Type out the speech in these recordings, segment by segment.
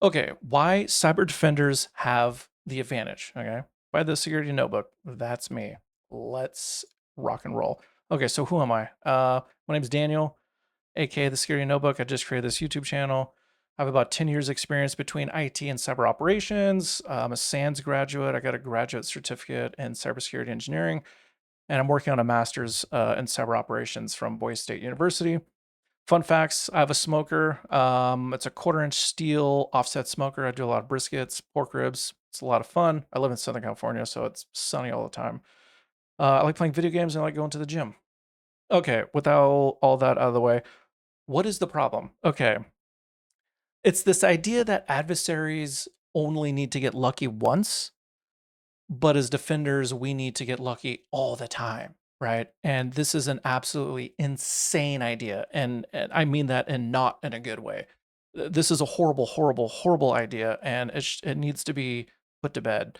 Okay, why cyber defenders have the advantage, okay? By the security notebook, that's me. Let's rock and roll. Okay, so who am I? My name's Daniel, aka the security notebook. I just created this YouTube channel. I have about 10 years experience between IT and cyber operations. I'm a SANS graduate. I got a graduate certificate in cybersecurity engineering, and I'm working on a master's in cyber operations from Boise State University. Fun facts, I have a smoker. It's a 1/4 inch steel offset smoker. I do a lot of briskets, pork ribs. It's a lot of fun. I live in Southern California, so it's sunny all the time. I like playing video games and I like going to the gym. Okay, without all that out of the way, what is the problem? Okay, it's this idea that adversaries only need to get lucky once, but as defenders, we need to get lucky all the time, right? And this is an absolutely insane idea. And I mean that in not in a good way. This is a horrible, horrible, horrible idea, and it needs to be put to bed.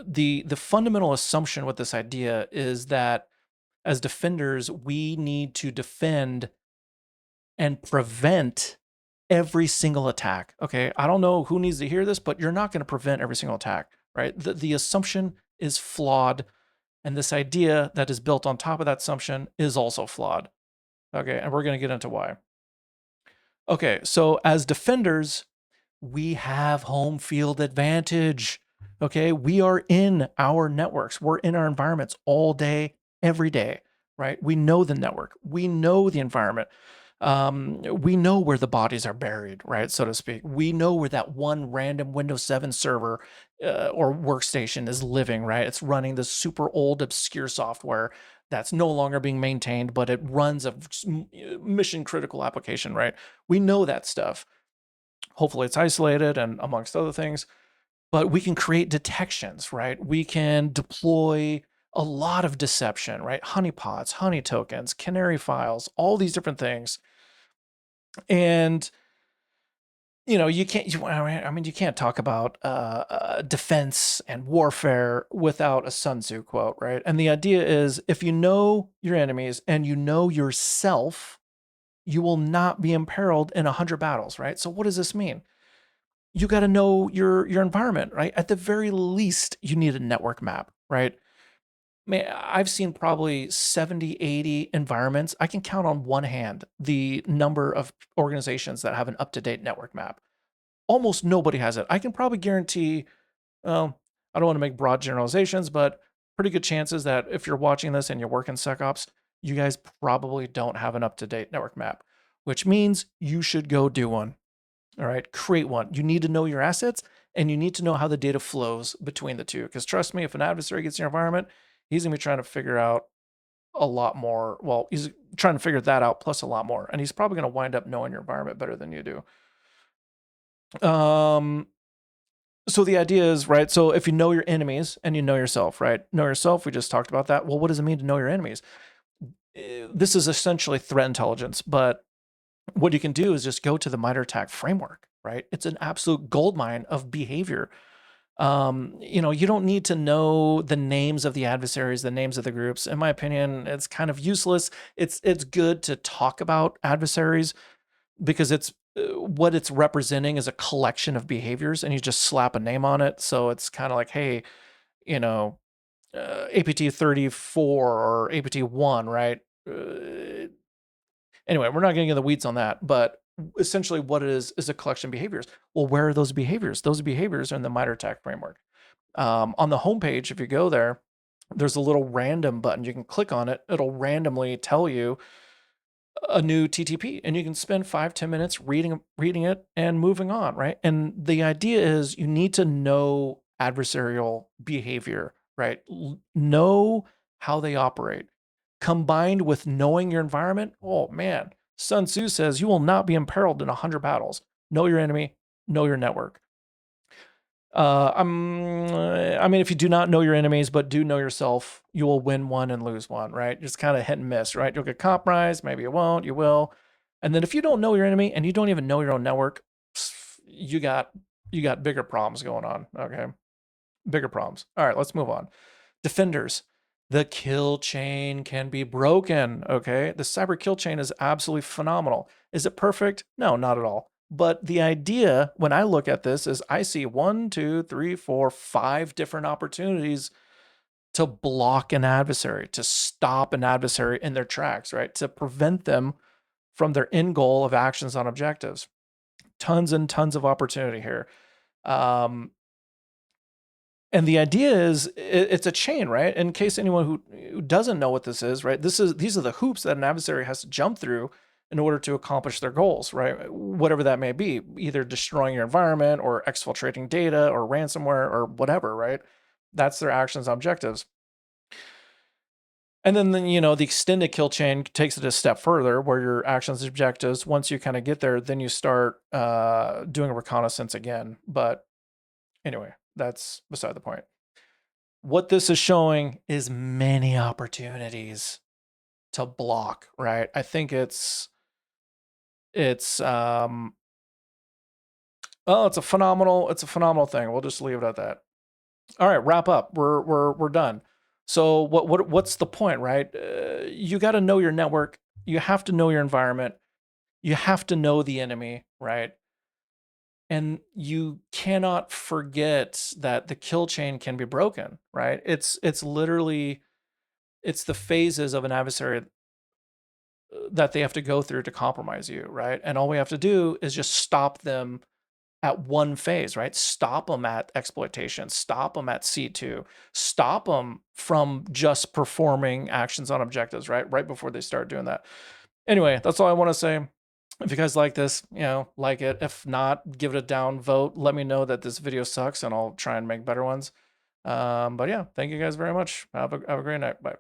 The fundamental assumption with this idea is that as defenders, we need to defend and prevent every single attack. Okay. I don't know who needs to hear this, but you're not going to prevent every single attack, right? The assumption is flawed. And this idea that is built on top of that assumption is also flawed. Okay. And we're going to get into why. Okay. So as defenders, we have home field advantage. Okay. We are in our networks, we're in our environments all day, every day, right? We know the network, we know the environment. We know where the bodies are buried, right? So to speak. We know where that one random Windows 7 server or workstation is living, right? It's running this super old, obscure software that's no longer being maintained, but it runs a mission critical application, right? We know that stuff. Hopefully it's isolated and amongst other things, but we can create detections, right? We can deploy a lot of deception, right? Honeypots, honey tokens, canary files, all these different things. And you can't. I mean, you can't talk about defense and warfare without a Sun Tzu quote, right? And the idea is, if you know your enemies and you know yourself, you will not be imperiled in 100 battles, right? So, what does this mean? You got to know your environment, right? At the very least, you need a network map, right? Man, I've seen probably 70, 80 environments. I can count on one hand the number of organizations that have an up-to-date network map. Almost nobody has it. I can probably guarantee, well, I don't want to make broad generalizations, but pretty good chances that if you're watching this and you work in SecOps, you guys probably don't have an up-to-date network map, which means you should go do one. All right, create one. You need to know your assets and you need to know how the data flows between the two. Because trust me, if an adversary gets in your environment, he's gonna be trying to figure out a lot more. Well, he's trying to figure that out plus a lot more. And he's probably gonna wind up knowing your environment better than you do. So the idea is, right, so if you know your enemies and you know yourself, right? Know yourself, we just talked about that. Well, what does it mean to know your enemies? This is essentially threat intelligence, but what you can do is just go to the MITRE ATT&CK framework, right? It's an absolute goldmine of behavior. You don't need to know the names of the adversaries, the names of the groups. In my opinion, it's kind of useless. It's good to talk about adversaries because it's what it's representing is a collection of behaviors, and you just slap a name on it. So it's kind of like, hey, you know, APT 34 or APT 1, right? Anyway, we're not getting into the weeds on that, but essentially what it is a collection of behaviors. Well, where are those behaviors? Those behaviors are in the MITRE ATT&CK framework. On the homepage, if you go there, there's a little random button. You can click on it. It'll randomly tell you a new TTP, and you can spend 5-10 minutes reading it and moving on, right? And the idea is you need to know adversarial behavior, right? Know how they operate. Combined with knowing your environment, oh man, Sun Tzu says you will not be imperiled in 100 battles. Know your enemy, know your network. I mean, if you do not know your enemies, but do know yourself, you will win one and lose one, right? Just kind of hit and miss, right? You'll get compromised. Maybe you won't, you will. And then if you don't know your enemy and you don't even know your own network, you got bigger problems going on. Okay. Bigger problems. All right, let's move on. Defenders. The kill chain can be broken. Okay. The cyber kill chain is absolutely phenomenal. Is it perfect? No, not at all. But the idea when I look at this is I see 1, 2, 3, 4, 5 different opportunities to block an adversary, to stop an adversary in their tracks, right? To prevent them from their end goal of actions on objectives. Tons and tons of opportunity here. And the idea is it's a chain, right? In case anyone who doesn't know what this is, right? These are the hoops that an adversary has to jump through in order to accomplish their goals, right? Whatever that may be, either destroying your environment or exfiltrating data or ransomware or whatever, right? That's their actions objectives. And then, the extended kill chain takes it a step further where your actions objectives, once you kind of get there, then you start doing a reconnaissance again. But anyway, that's beside the point. What this is showing is many opportunities to block, right? I think it's well, it's a phenomenal thing. We'll just leave it at that. All right, wrap up. We're done. So what's the point, right? You got to know your network. You have to know your environment. You have to know the enemy, right? And you cannot forget that the kill chain can be broken, right? It's literally it's the phases of an adversary that they have to go through to compromise you, right? And all we have to do is just stop them at one phase, right? Stop them at exploitation, stop them at C2, stop them from just performing actions on objectives, right? Right before they start doing that. Anyway, that's all I want to say. If you guys like this, like it. If not, give it a down vote. Let me know that this video sucks and I'll try and make better ones. But yeah, thank you guys very much. Have a great night. Bye.